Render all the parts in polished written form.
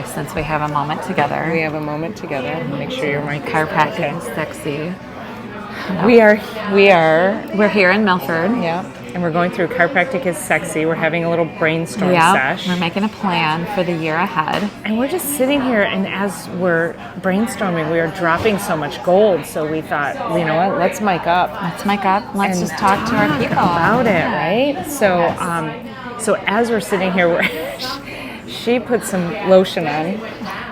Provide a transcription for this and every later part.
Since we have a moment together. We have a moment together. Make sure your mic is Chiropractic is sexy. We're here in Milford. Yeah. And we're going through Chiropractic is Sexy. We're having a little brainstorm sesh. We're making a plan for the year ahead. And we're just sitting here, and as we're brainstorming, we are dropping so much gold. So we thought, well, you know what, let's mic up. Let's just talk to our people about it, right? So, so as we're sitting here, she put some lotion on,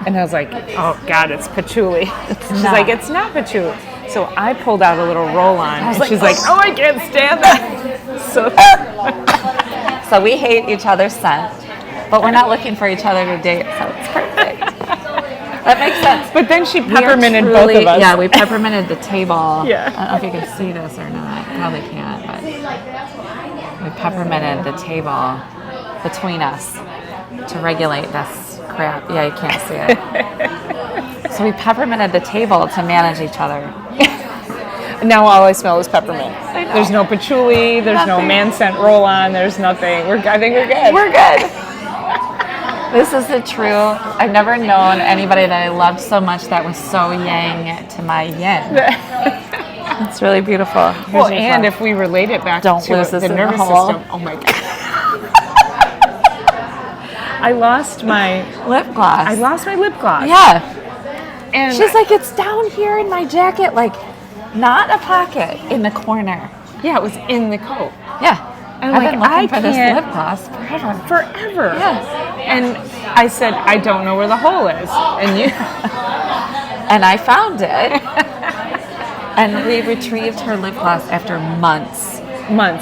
and I was like, oh God, it's patchouli. She's like, it's not patchouli. So I pulled out a little roll-on, and she's like, oh, I can't stand that. So we hate each other's scent, but we're not looking for each other to date, so it's perfect. That makes sense. But then she pepperminted both of us. Yeah, we pepperminted the table. Yeah. I don't know if you can see this or not. Probably can't, but we pepperminted the table between us to regulate this crap. Yeah, you can't see it. So we pepperminted the table to manage each other. Now all I smell is peppermint. There's no patchouli. There's no man scent roll-on. There's nothing. I think we're good. We're good. This is the true. I've never known anybody that I loved so much that was so yang to my yin. It's really beautiful. Well, and if we relate it back to the nervous system, oh my God. I lost my lip gloss. I lost my lip gloss. Yeah. And she's like, it's down here in my jacket, like not a pocket, in the corner. Yeah, it was in the coat. Yeah. And I've been looking for this can't- lip gloss forever. Forever. Yeah. And I said, I don't know where the hole is. And you and I found it. And we retrieved her lip gloss after months.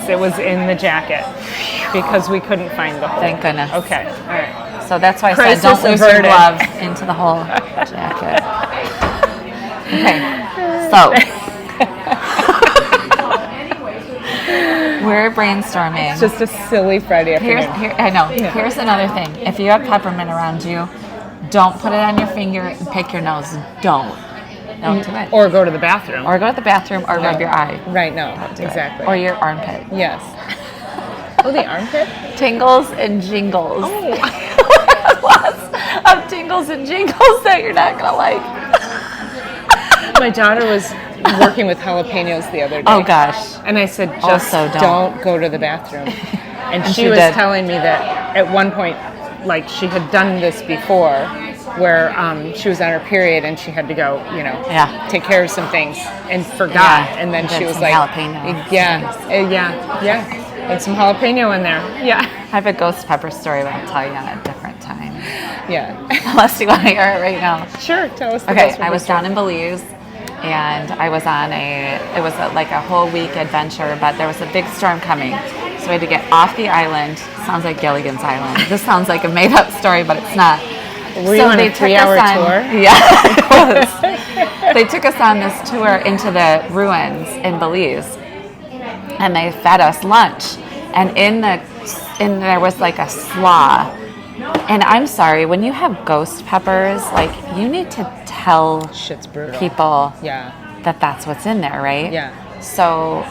It was in the jacket because we couldn't find the hole. Thank goodness. Okay. All right. So that's why I Crisis said don't lose your averted. gloves into the whole jacket. Okay. So we're brainstorming. It's just a silly Friday afternoon. I know. Yeah. Here's another thing. If you have peppermint around you, don't put it on your finger and pick your nose. Don't do it. Or go to the bathroom. Or go to the bathroom or rub your eye. Right, no. Don't do Exactly. it. Or your armpit. Yes. Oh, the armpit? Tingles and jingles. Oh. Lots of tingles and jingles that you're not going to like. My daughter was working with jalapenos the other day. Oh, gosh. And I said, just Also don't go to the bathroom. And she was telling me that at one point, like, she had done this before, where she was on her period and she had to go, take care of some things and forgot. Yeah, and then she was some like, jalapeno. yeah. And some jalapeno in there. Yeah. I have a ghost pepper story, but I'll tell you at a different time. Yeah. Unless you want to hear it right now. Sure, tell us the Okay, ghost pepper I was story. down in Belize, and I was on like a whole week adventure, but there was a big storm coming. So we had to get off the island. Sounds like Gilligan's Island. This sounds like a made-up story, but it's not. Were you on a 3-hour tour? Yeah, it was. They took us on this tour into the ruins in Belize, and they fed us lunch. And in there was like a slaw. And I'm sorry, when you have ghost peppers, like you need to tell Shit's brutal. people that that's what's in there, right? Yeah. So,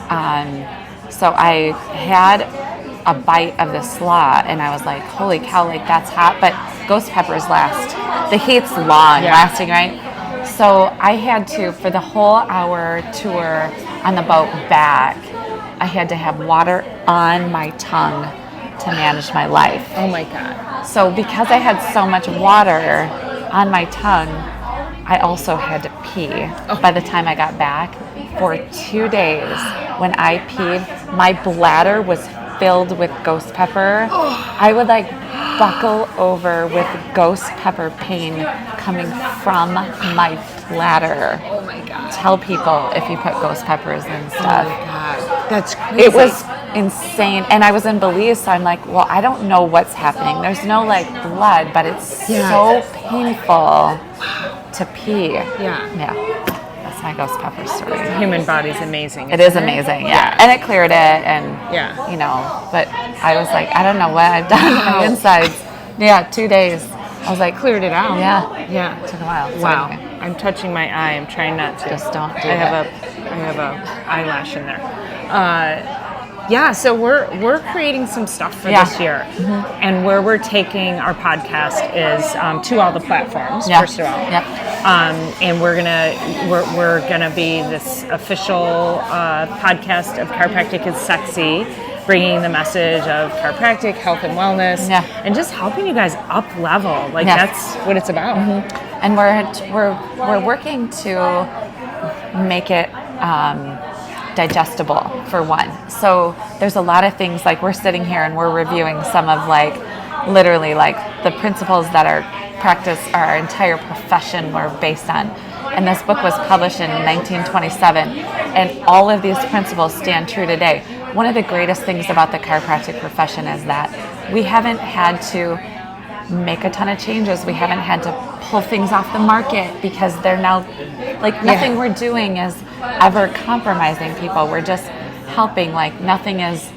so I had a bite of the slaw, and I was like, holy cow, like that's hot, but ghost peppers last. The heat's lasting, right? So I had to, for the whole hour tour on the boat back, I had to have water on my tongue to manage my life. Oh my God. So because I had so much water on my tongue, I also had to pee. By the time I got back, for 2 days, when I peed, my bladder was filled with ghost pepper. I would like buckle over with ghost pepper pain coming from my bladder. Oh my God. Tell people if you put ghost peppers and stuff. Oh my God. That's crazy. It was insane. And I was in Belize, so I'm like, well, I don't know what's happening. There's no like blood, but it's so painful to pee. Yeah. That's my ghost pepper story. The human body's amazing. It is amazing, yeah. And it cleared it, and, but I was like, I don't know what I've done to my insides. Yeah, 2 days. I was like, Cleared it out. Yeah. It took a while. So Wow. anyway. I'm touching my eye. I'm trying not to. Just don't do I have a eyelash in there. Yeah, so we're creating some stuff for this year, and where we're taking our podcast is to all the platforms. First of all, and we're gonna be this official podcast of Chiropractic is Sexy, bringing the message of chiropractic, health and wellness, and just helping you guys up level. Like that's what it's about. And we're working to make it digestible for one. So there's a lot of things, like we're sitting here and we're reviewing some of like literally like the principles that our entire profession were based on. And this book was published in 1927, and all of these principles stand true today. One of the greatest things about the chiropractic profession is that we haven't had to make a ton of changes. We haven't had to pull things off the market because they're now, like, nothing we're doing is ever compromising people. We're just helping. Like, nothing is,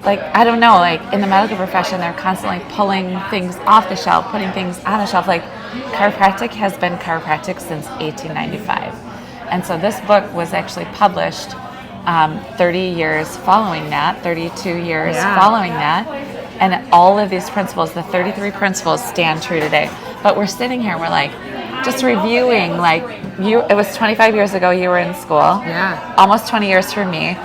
like, I don't know, like in the medical profession, they're constantly pulling things off the shelf, putting things on the shelf. Like, chiropractic has been chiropractic since 1895. And so this book was actually published 30 years following that, 32 years following that. And all of these principles, the 33 principles, stand true today. But we're sitting here and we're like, just reviewing, like, it was 25 years ago you were in school. Yeah. Almost 20 years for me.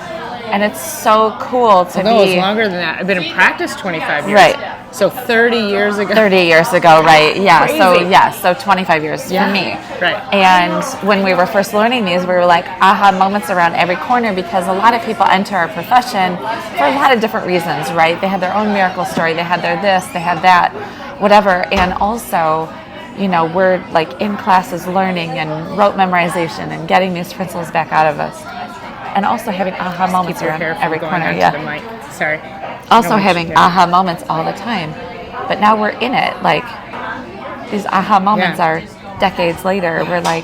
And it's so cool to Although it was longer than that. I've been in practice 25 years. Right. So 30 years ago. 30 years ago, right. Yeah. Crazy. So 25 years for me. Right. And when we were first learning these, we were like aha moments around every corner, because a lot of people enter our profession for a lot of different reasons, right? They had their own miracle story. They had their this, they had that, whatever. And also, you know, we're like in classes learning and rote memorization and getting these principles back out of us. And also having aha moments around every corner. Yeah. Sorry. Also having aha moments all the time. But now we're in it. Like, these aha moments are decades later. We're like,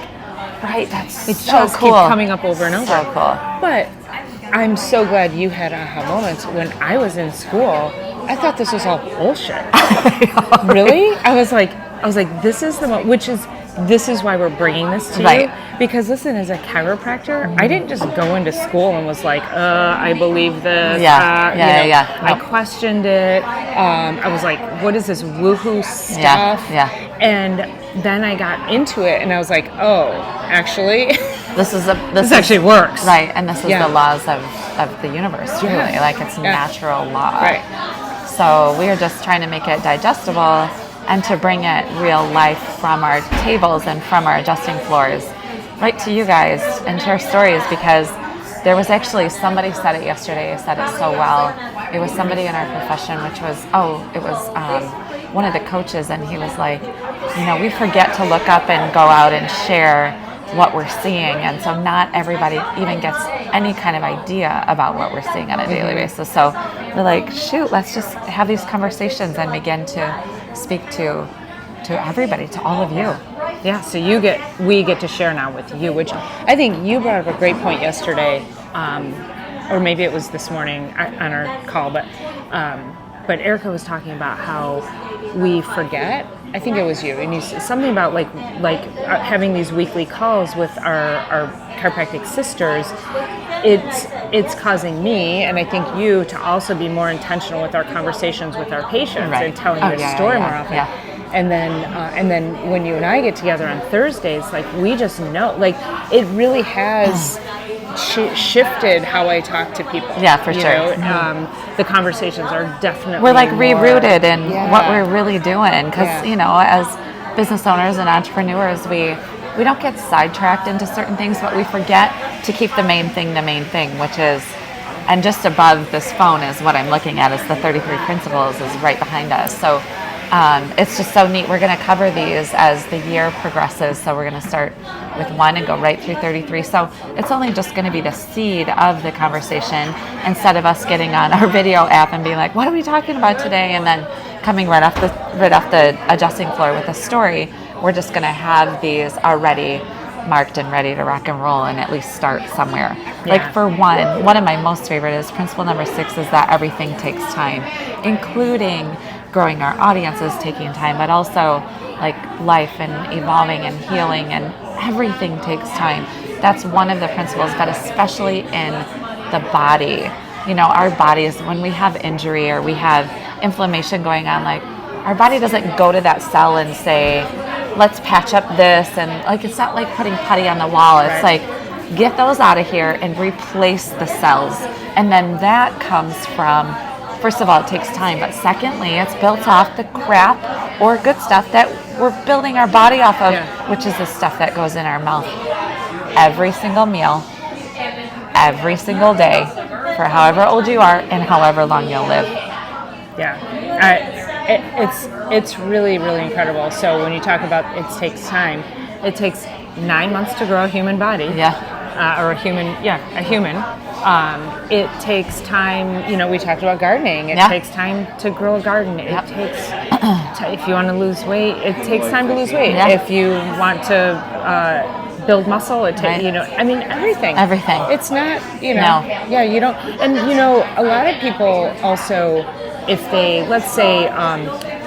right, that's it so just cool. keep coming up over and over. So cool. But I'm so glad you had aha moments. When I was in school, I thought this was all bullshit. Really? I was like, this is this is why we're bringing this to you. Because listen, as a chiropractor, I didn't just go into school and was like, I believe this. I questioned it. I was like, what is this woohoo stuff? And then I got into it and I was like, oh, actually, this actually works. Right, and this is the laws of the universe, truly. Like, it's natural law. Right. So we are just trying to make it digestible and to bring it real life from our tables and from our adjusting floors right to you guys and share stories, because there was actually somebody said it yesterday, said it so well. It was somebody in our profession, which was, one of the coaches, and he was like, you know, we forget to look up and go out and share what we're seeing, and so not everybody even gets any kind of idea about what we're seeing on a daily basis. So we're like, shoot, let's just have these conversations and begin to speak to everybody, to all of you. Yeah, so we get to share now with you, which I think you brought up a great point yesterday, or maybe it was this morning on our call, but Erica was talking about how we forget. I think it was you, and you said something about like having these weekly calls with our chiropractic sisters. It's causing me, and I think you, to also be more intentional with our conversations with our patients and telling you a story more often. And then when you and I get together on Thursdays, like, we just know, like, it really has shifted how I talk to people. Yeah, for sure. The conversations are definitely we're like rerouted in what we're really doing, because you know, as business owners and entrepreneurs, we don't get sidetracked into certain things, but we forget to keep the main thing, which is, and just above this phone is what I'm looking at, is the 33 principles is right behind us. So it's just so neat. We're going to cover these as the year progresses. So we're going to start with 1 and go right through 33. So it's only just going to be the seed of the conversation, instead of us getting on our video app and being like, what are we talking about today? And then coming right off the adjusting floor with a story. We're just going to have these already marked and ready to rock and roll, and at least start somewhere. Like, for one of my most favorite is principle number 6 is that everything takes time, including growing our audiences taking time, but also like life and evolving and healing, and everything takes time. That's one of the principles, but especially in the body. our bodies, when we have injury or we have inflammation going on, like our body doesn't go to that cell and say, let's patch up this. And like, it's not like putting putty on the wall. It's like, get those out of here and replace the cells. And then that comes from, first of all, it takes time, but secondly, it's built off the crap or good stuff that we're building our body off of, which is the stuff that goes in our mouth every single meal, every single day, for however old you are and however long you'll live. Yeah, it's really, really incredible. So when you talk about it takes time, it takes 9 months to grow a human body. Or a human. It takes time, we talked about gardening. It takes time to grow a garden. It takes, if you want to lose weight, it takes time to lose weight. If you want to build muscle, it takes, everything. Everything. It's not, you don't, and a lot of people also, if they, let's say,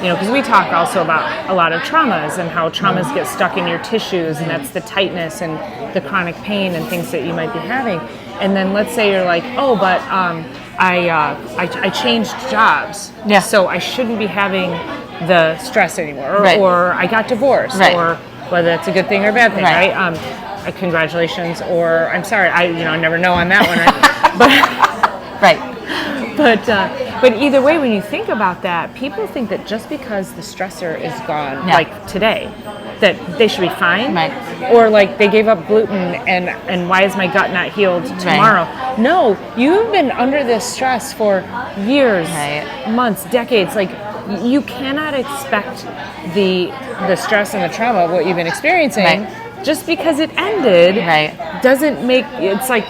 because we talk also about a lot of traumas and how traumas get stuck in your tissues, and that's the tightness and the chronic pain and things that you might be having. And then let's say you're like, oh, but I changed jobs, so I shouldn't be having the stress anymore, or I got divorced, or whether that's a good thing or a bad thing, right? Congratulations, or I'm sorry, I never know on that one, right? But either way, when you think about that, people think that just because the stressor is gone, like today, that they should be fine, or like they gave up gluten, and why is my gut not healed tomorrow? No, you've been under this stress for years, months, decades. Like, you cannot expect the stress and the trauma of what you've been experiencing just because it ended. Doesn't make it's like.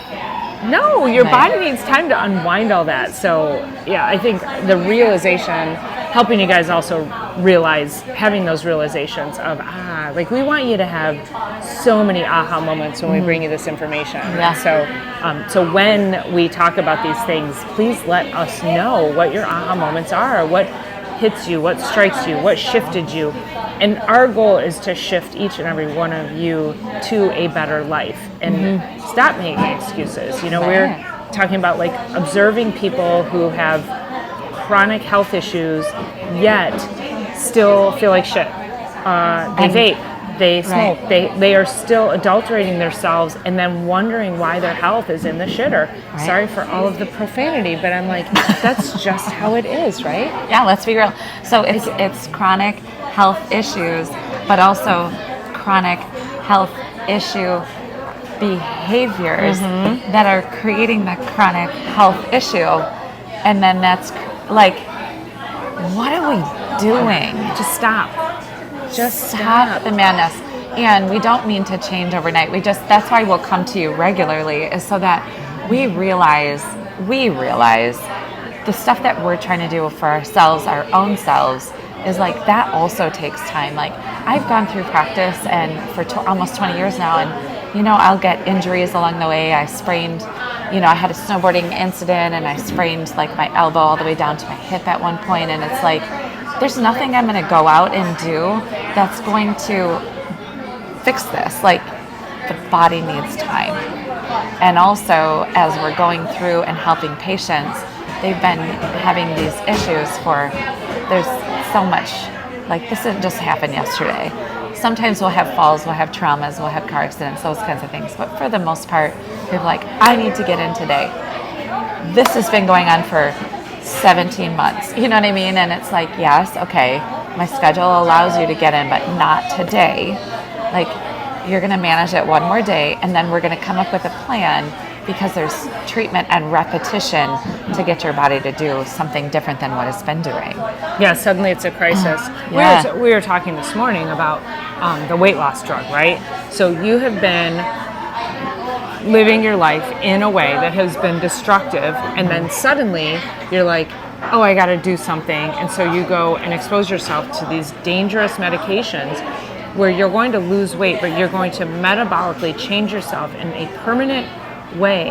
No, your body needs time to unwind all that. So, I think the realization, helping you guys also realize, having those realizations of, like we want you to have so many aha moments when we bring you this information. So when we talk about these things, please let us know what your aha moments are, what hits you, what strikes you, what shifted you. And our goal is to shift each and every one of you to a better life and stop making excuses. We're talking about like observing people who have chronic health issues yet still feel like shit. They vape, they smoke, they are still adulterating themselves and then wondering why their health is in the shitter. Sorry for all of the profanity, but I'm like, that's just how it is, right? Yeah, let's be real. So it's chronic health issues, but also chronic health issue behaviors that are creating the chronic health issue. And then that's like, what are we doing? Just stop. Just stop the madness. And we don't mean to change overnight. That's why we'll come to you regularly, is so that we realize the stuff that we're trying to do for ourselves, our own selves, is like, that also takes time. Like, I've gone through practice and for almost 20 years now, and I'll get injuries along the way. I sprained, I had a snowboarding incident and I sprained like my elbow all the way down to my hip at one point, and it's like, there's nothing I'm going to go out and do that's going to fix this. Like, the body needs time. And also, as we're going through and helping patients, they've been having these issues there's so much, like, this didn't just happen yesterday. Sometimes we'll have falls, we'll have traumas, we'll have car accidents, those kinds of things. But for the most part, people are like, I need to get in today. This has been going on for 17 months. You know what I mean? And it's like, yes, okay, my schedule allows you to get in, but not today. Like, you're going to manage it one more day, and then we're going to come up with a plan, because there's treatment and repetition to get your body to do something different than what it's been doing. Yeah, suddenly it's a crisis. We were talking this morning about the weight loss drug, right? So you have been living your life in a way that has been destructive, and then suddenly you're like, oh, I got to do something. And so you go and expose yourself to these dangerous medications where you're going to lose weight, but you're going to metabolically change yourself in a permanent way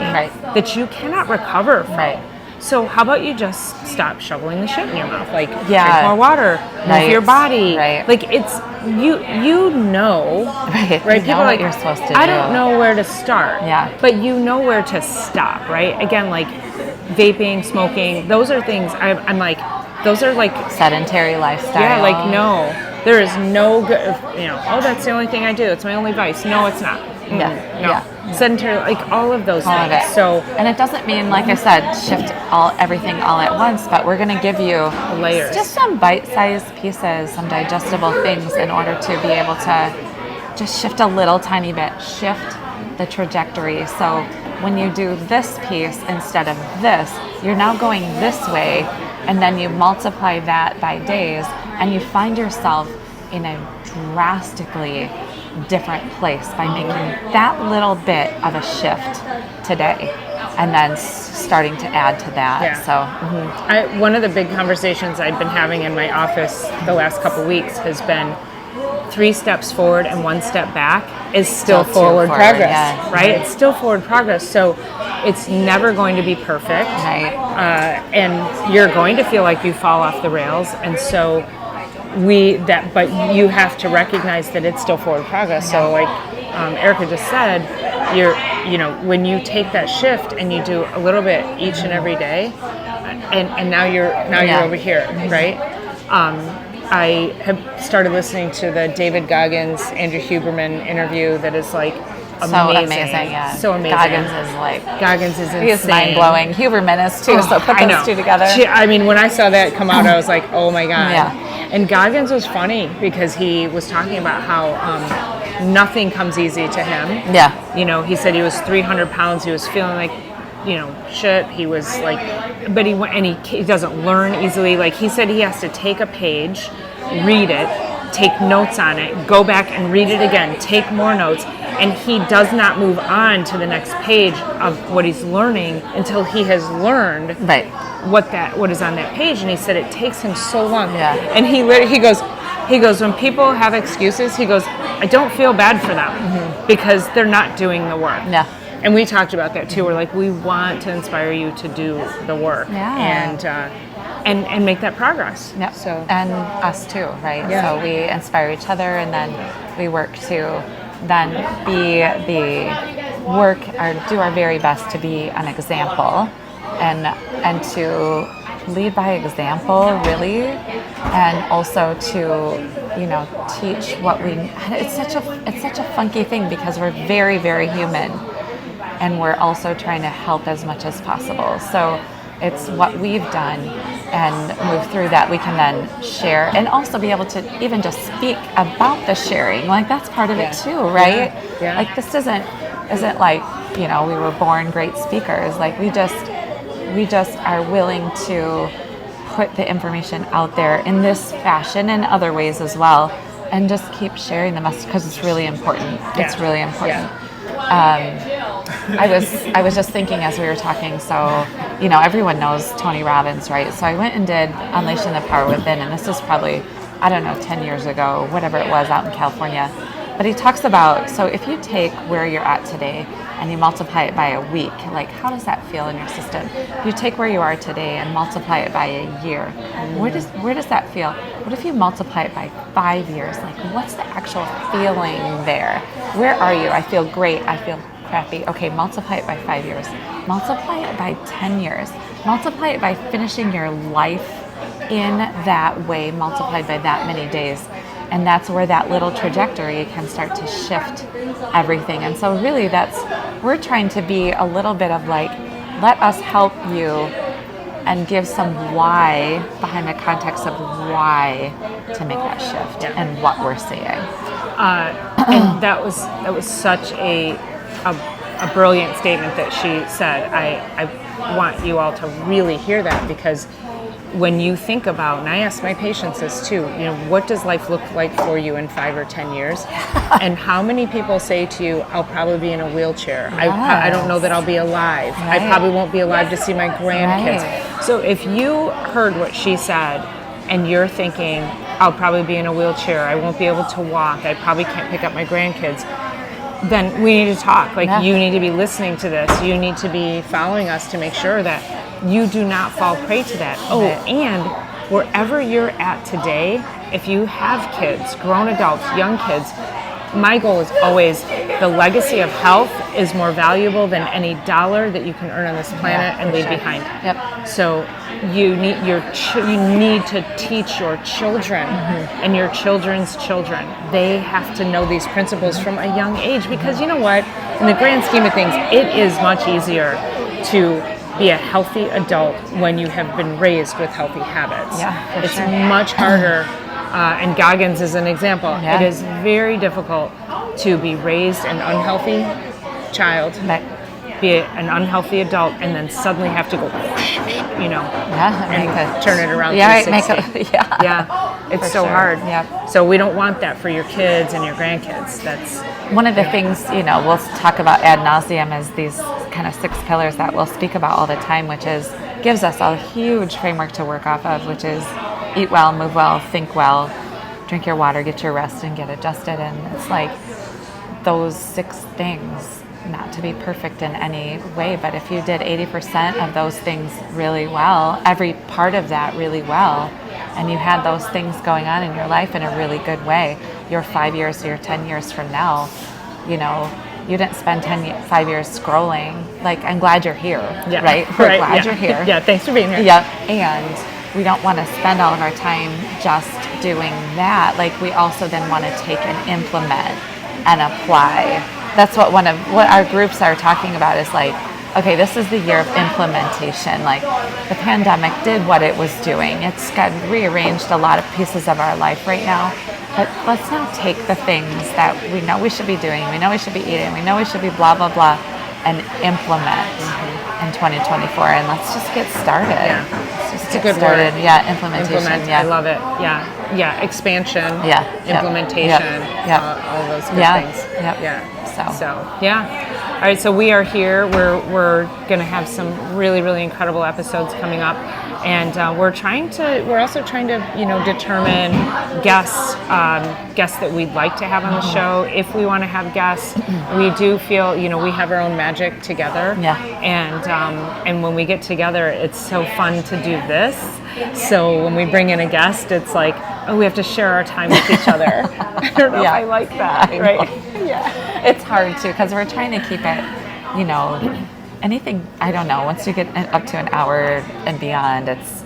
that you cannot recover from. So how about you just stop shoveling the shit in your mouth? Like, drink more water, move your body. Like, it's, you know, right? People are like, you're supposed to I don't know where to start. But you know where to stop, right? Again, like, vaping, smoking, those are things I'm like, those are like sedentary lifestyle. Yeah, like no, there is no good. Oh, that's the only thing I do. It's my only vice. No, it's not. No. Yeah. Sedentary, like all of those All of things. it. So, and it doesn't mean, like I said, shift everything all at once, but we're going to give you layers, just some bite-sized pieces, some digestible things in order to be able to just shift a little tiny bit, shift the trajectory. So when you do this piece instead of this, you're now going this way, and then you multiply that by days, and you find yourself in a drastically different place by making that little bit of a shift today, and then starting to add to that. Yeah. So one of the big conversations I've been having in my office the last couple weeks has been 3 steps forward and 1 step back is still forward progress, right? It's still forward progress. So it's never going to be perfect, right. And you're going to feel like you fall off the rails, and so but you have to recognize that it's still forward progress. So like Erica just said, when you take that shift and you do a little bit each and every day, and now you're over here, right? I have started listening to the David Goggins, Andrew Huberman interview that is like amazing. So amazing, yeah. So amazing. Goggins is insane. He's mind-blowing. Huberman is too, so put those two together. I mean, when I saw that come out, I was like, oh my God. Yeah. And Goggins was funny because he was talking about how nothing comes easy to him. Yeah. He said he was 300 pounds. He was feeling like, shit. He was like, but he doesn't learn easily. Like he said he has to take a page, read it, take notes on it, go back and read it again, take more notes. And he does not move on to the next page of what he's learning until he has learned what is on that page. And he said it takes him so long. Yeah. And he goes, when people have excuses, he goes, I don't feel bad for them because they're not doing the work. Yeah. And we talked about that too. We're like, we want to inspire you to do the work and make that progress. Yep. So and us too, right? Yeah. So we inspire each other, and then we work to then do our very best to be an example, and to lead by example, really, and also to teach what we. It's such a funky thing because we're very, very human. And we're also trying to help as much as possible. So it's what we've done and move through that we can then share, and also be able to even just speak about the sharing. Like that's part of it too, right? Yeah. Like this isn't like, we were born great speakers. Like we just are willing to put the information out there in this fashion and other ways as well, and just keep sharing the message because it's really important. It's really important. I was just thinking as we were talking, so, everyone knows Tony Robbins, right? So I went and did Unleashing the Power Within, and this was probably, 10 years ago, whatever it was, out in California. But he talks about, so if you take where you're at today and you multiply it by a week, like how does that feel in your system? If you take where you are today and multiply it by a year, where does that feel? What if you multiply it by 5 years? Like what's the actual feeling there? Where are you? I feel great. I feel crappy. Okay, multiply it by 5 years. Multiply it by 10 years. Multiply it by finishing your life in that way, multiplied by that many days. And that's where that little trajectory can start to shift everything. And so really we're trying to be a little bit of like, let us help you and give some why behind the context of why to make that shift and what we're seeing. And that was such a brilliant statement that she said. I want you all to really hear that, because when you think about, and I ask my patients this too, what does life look like for you in 5 or 10 years? And how many people say to you, I'll probably be in a wheelchair. Yes. I don't know that I'll be alive. Right. I probably won't be alive to see my grandkids. Right. So if you heard what she said and you're thinking, I'll probably be in a wheelchair, I won't be able to walk, I probably can't pick up my grandkids, then we need to talk. You need to be listening to this. You need to be following us to make sure that you do not fall prey to that. Oh, and wherever you're at today, if you have kids, grown adults, young kids, my goal is always the legacy of health is more valuable than any dollar that you can earn on this planet and leave behind. Yep. So you need you need to teach your children and your children's children. They have to know these principles from a young age, because you know what? In the grand scheme of things, it is much easier to be a healthy adult when you have been raised with healthy habits. Yeah, it's much harder. And Goggins is an example. Yeah. It is very difficult to be raised an unhealthy child, be an unhealthy adult, and then suddenly have to go, and turn it around. It's so hard. Yeah. So we don't want that for your kids and your grandkids. That's one of the things, we'll talk about ad nauseum is these kind of 6 pillars that we'll speak about all the time, which gives us a huge framework to work off of, which is eat well, move well, think well, drink your water, get your rest, and get adjusted. And it's like those 6 things, not to be perfect in any way, but if you did 80% of those things really well, every part of that really well, and you had those things going on in your life in a really good way, your 5 years or your 10 years from now, you didn't spend 5 years scrolling. Like, I'm glad you're here, right? We're glad you're here. Yeah, thanks for being here. Yep. And we don't want to spend all of our time just doing that. Like, we also then want to take and implement and apply. That's what what our groups are talking about is like, okay, this is the year of implementation. Like, the pandemic did what it was doing. It's got rearranged a lot of pieces of our life right now. But let's now take the things that we know we should be doing, we know we should be eating, we know we should be blah, blah, blah, and implement in 2024. And let's just get started. Yeah. It's a good word. Yeah, implementation. I love it. Yeah. Expansion. Yeah. Implementation. All those good things. Yep. Yeah. So yeah. All right. So we are here. We're going to have some really, really incredible episodes coming up, and we're also trying to determine guests that we'd like to have on the show. If we want to have guests, we do feel we have our own magic together. Yeah. And when we get together, it's so fun to do this. So when we bring in a guest, it's like, oh, we have to share our time with each other. I don't know if I like that, right? Yeah. It's hard too, because we're trying to keep it, anything, I don't know, once you get up to an hour and beyond, it's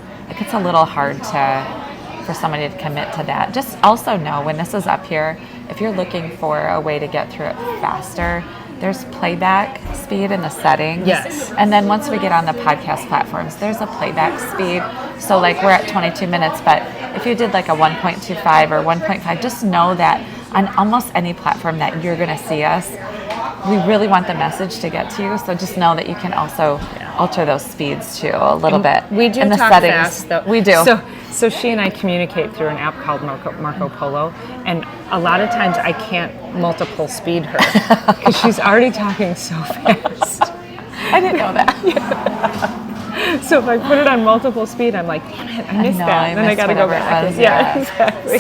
a little hard for somebody to commit to that. Just also know when this is up here, if you're looking for a way to get through it faster, there's playback speed in the settings. Yes. And then once we get on the podcast platforms, there's a playback speed. So like we're at 22 minutes, but if you did like a 1.25 or 1.5, just know that on almost any platform that you're going to see us, we really want the message to get to you. So just know that you can also alter those speeds too a little bit. We do in the talk settings. Fast, though. We do. So she and I communicate through an app called Marco Polo, and a lot of times I can't multiple speed her because she's already talking so fast. I didn't know that. So if I put it on multiple speed, I'm like, damn it, I missed that. Then I got to go back. Exactly.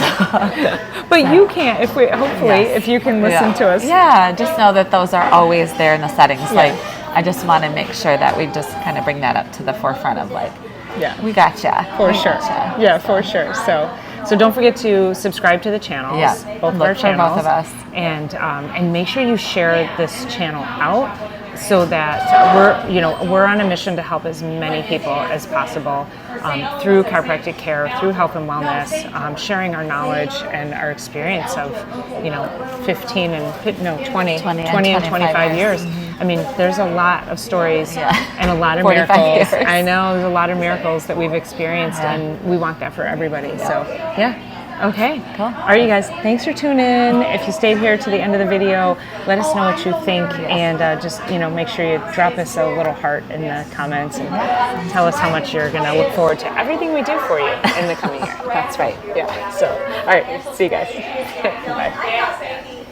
But you can't. If you can listen to us. Yeah, just know that those are always there in the settings. Yeah. Like, I just want to make sure that we just kind of bring that up to the forefront of like, we gotcha. For sure. Yeah, for sure. So don't forget to subscribe to the channels. Yeah. Both of our channels. Both of us. And make sure you share this channel out, so that we're on a mission to help as many people as possible through chiropractic care, through health and wellness, sharing our knowledge and our experience of 20 and 25 years. I mean, there's a lot of stories and a lot of miracles. Years. I know there's a lot of miracles that we've experienced, and we want that for everybody. So okay, cool. All right, you guys, thanks for tuning in. If you stayed here to the end of the video, let us know what you think, and just make sure you drop us a little heart in the comments and tell us how much you're gonna look forward to everything we do for you in the coming year. That's right. Yeah. So, all right, see you guys. Bye.